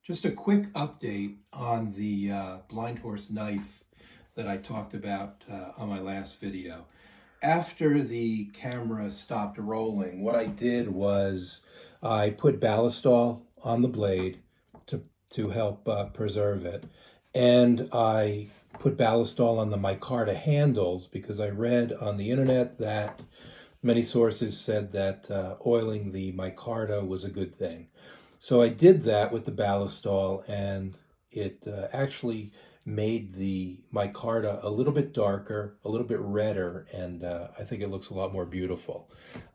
Just a quick update on the blind horse knife that I talked about on my last video. After the camera stopped rolling, what I did was I put ballistol on the blade to help preserve it. And I put ballistol on the micarta handles because I read on the internet that many sources said that oiling the micarta was a good thing. So I did that with the ballistol, and it actually made the micarta a little bit darker, a little bit redder, and I think it looks a lot more beautiful.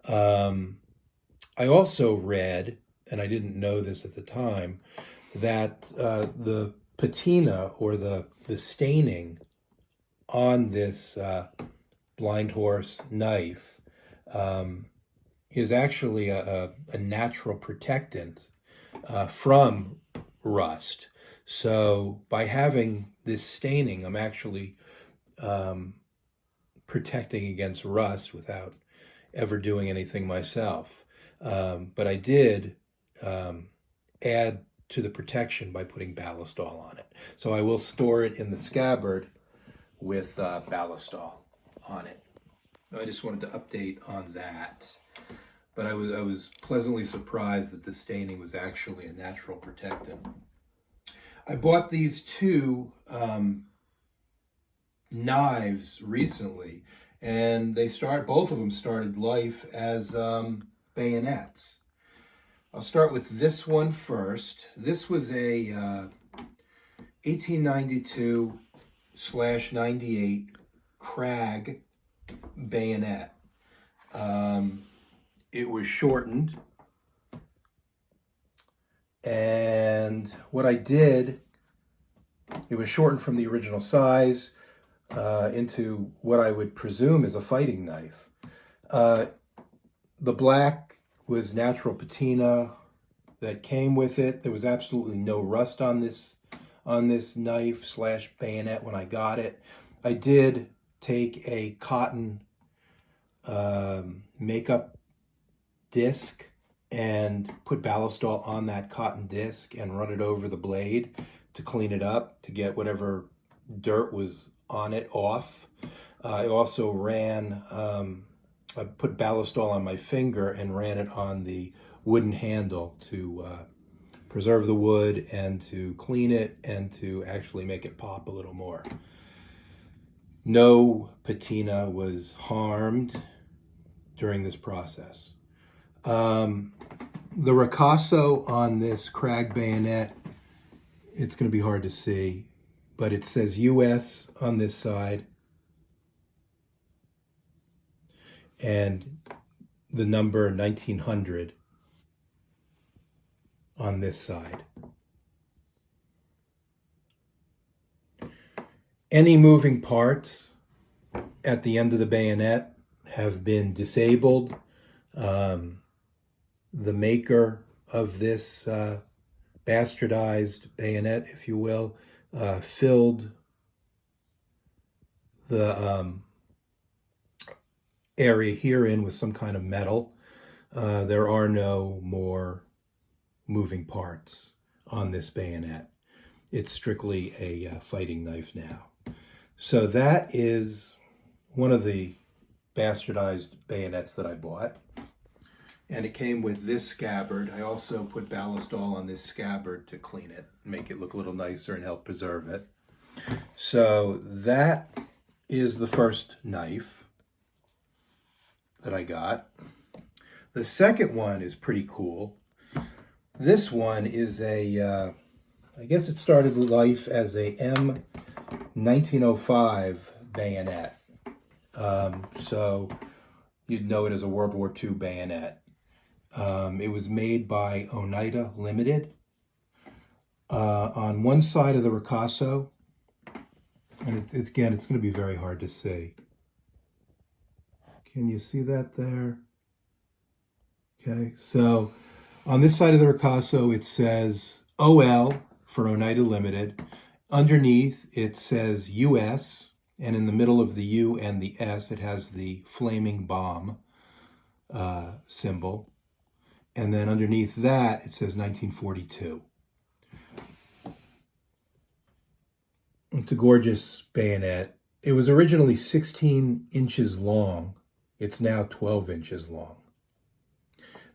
I also read, and I didn't know this at the time, that the patina or the staining on this blind horse knife is actually a natural protectant from rust. So by having this staining, I'm actually protecting against rust without ever doing anything myself. But I did add to the protection by putting ballistol on it. So I will store it in the scabbard with ballistol on it. I just wanted to update on that. But I was pleasantly surprised that the staining was actually a natural protectant. I bought these two knives recently, and both of them started life as bayonets. I'll start with this one first. This was a 1892/98 Krag bayonet. It was shortened, and what I did, it was shortened from the original size into what I would presume is a fighting knife. The black was natural patina that came with it. There was absolutely no rust on this knife/bayonet when I got it. I did take a cotton makeup disc and put ballistol on that cotton disc and run it over the blade to clean it up, to get whatever dirt was on it off. I also I put ballistol on my finger and ran it on the wooden handle to preserve the wood and to clean it and to actually make it pop a little more. No patina was harmed during this process. The ricasso on this Krag bayonet, it's going to be hard to see, but it says US on this side and the number 1900 on this side. Any moving parts at the end of the bayonet have been disabled. The maker of this bastardized bayonet, if you will, filled the area herein with some kind of metal. There are no more moving parts on this bayonet. It's strictly a fighting knife now. So that is one of the bastardized bayonets that I bought. And it came with this scabbard. I also put ballistol on this scabbard to clean it, make it look a little nicer and help preserve it. So that is the first knife that I got. The second one is pretty cool. This one is I guess it started life as a M1905 bayonet. So you'd know it as a World War II bayonet. It was made by Oneida Limited. On one side of the ricasso, and it's going to be very hard to see. Can you see that there? Okay, so on this side of the ricasso, it says OL for Oneida Limited. Underneath, it says US, and in the middle of the U and the S, it has the flaming bomb symbol. And then underneath that, it says 1942. It's a gorgeous bayonet. It was originally 16 inches long. It's now 12 inches long.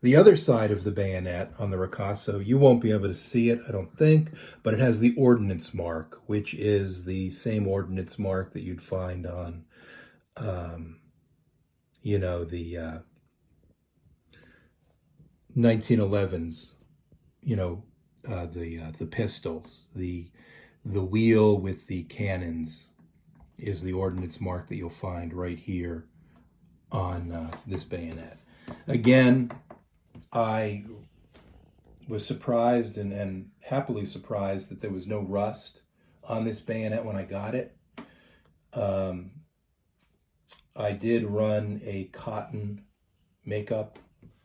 The other side of the bayonet on the ricasso, you won't be able to see it, I don't think, but it has the ordnance mark, which is the same ordnance mark that you'd find on, the 1911s, the pistols, the wheel with the cannons is the ordnance mark that you'll find right here on this bayonet. Again, I was surprised and happily surprised that there was no rust on this bayonet when I got it. I did run a cotton makeup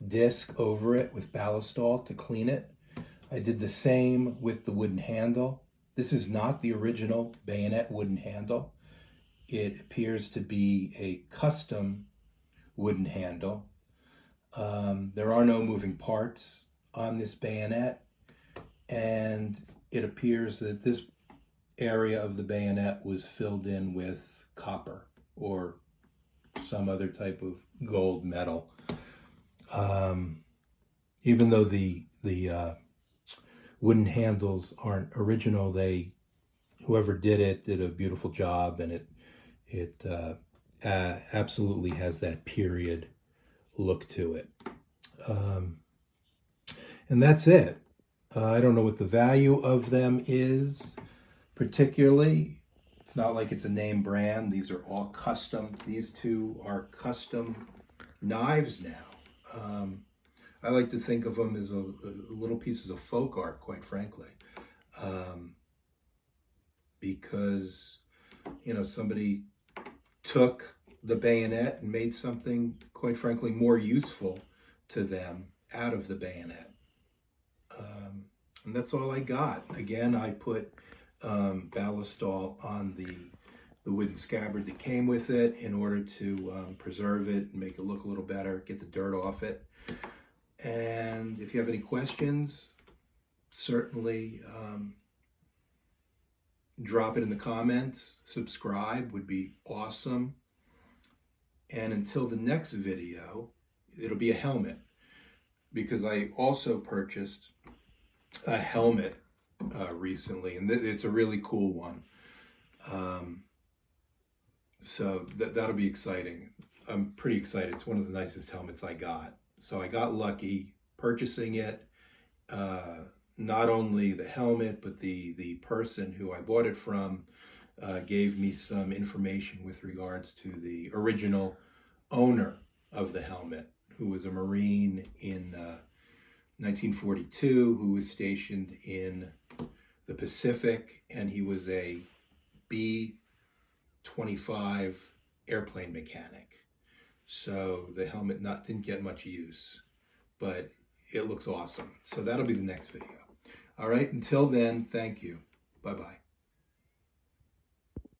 disc over it with ballistol to clean it. I did the same with the wooden handle. This is not the original bayonet wooden handle. It appears to be a custom wooden handle. There are no moving parts on this bayonet, and it appears that this area of the bayonet was filled in with copper or some other type of gold metal. Even though the wooden handles aren't original, whoever did it did a beautiful job, and it absolutely has that period look to it. And that's it. I don't know what the value of them is particularly. It's not like it's a name brand. These are all custom. These two are custom knives now. I like to think of them as a little pieces of folk art, quite frankly, because somebody took the bayonet and made something, quite frankly, more useful to them out of the bayonet. And that's all I got. Again, I put ballistol on the wooden scabbard that came with it in order to preserve it and make it look a little better, get the dirt off it. And if you have any questions, certainly drop it in the comments. Subscribe would be awesome. And until the next video, it'll be a helmet, because I also purchased a helmet recently, and it's a really cool one. So that'll be exciting. I'm pretty excited. It's one of the nicest helmets I got. So I got lucky purchasing it. Not only the helmet, but the person who I bought it from gave me some information with regards to the original owner of the helmet, who was a Marine in 1942, who was stationed in the Pacific, and he was a B-25 airplane mechanic. So the helmet didn't get much use, but it looks awesome. So that'll be the next video. All right, until then, thank you. Bye-bye.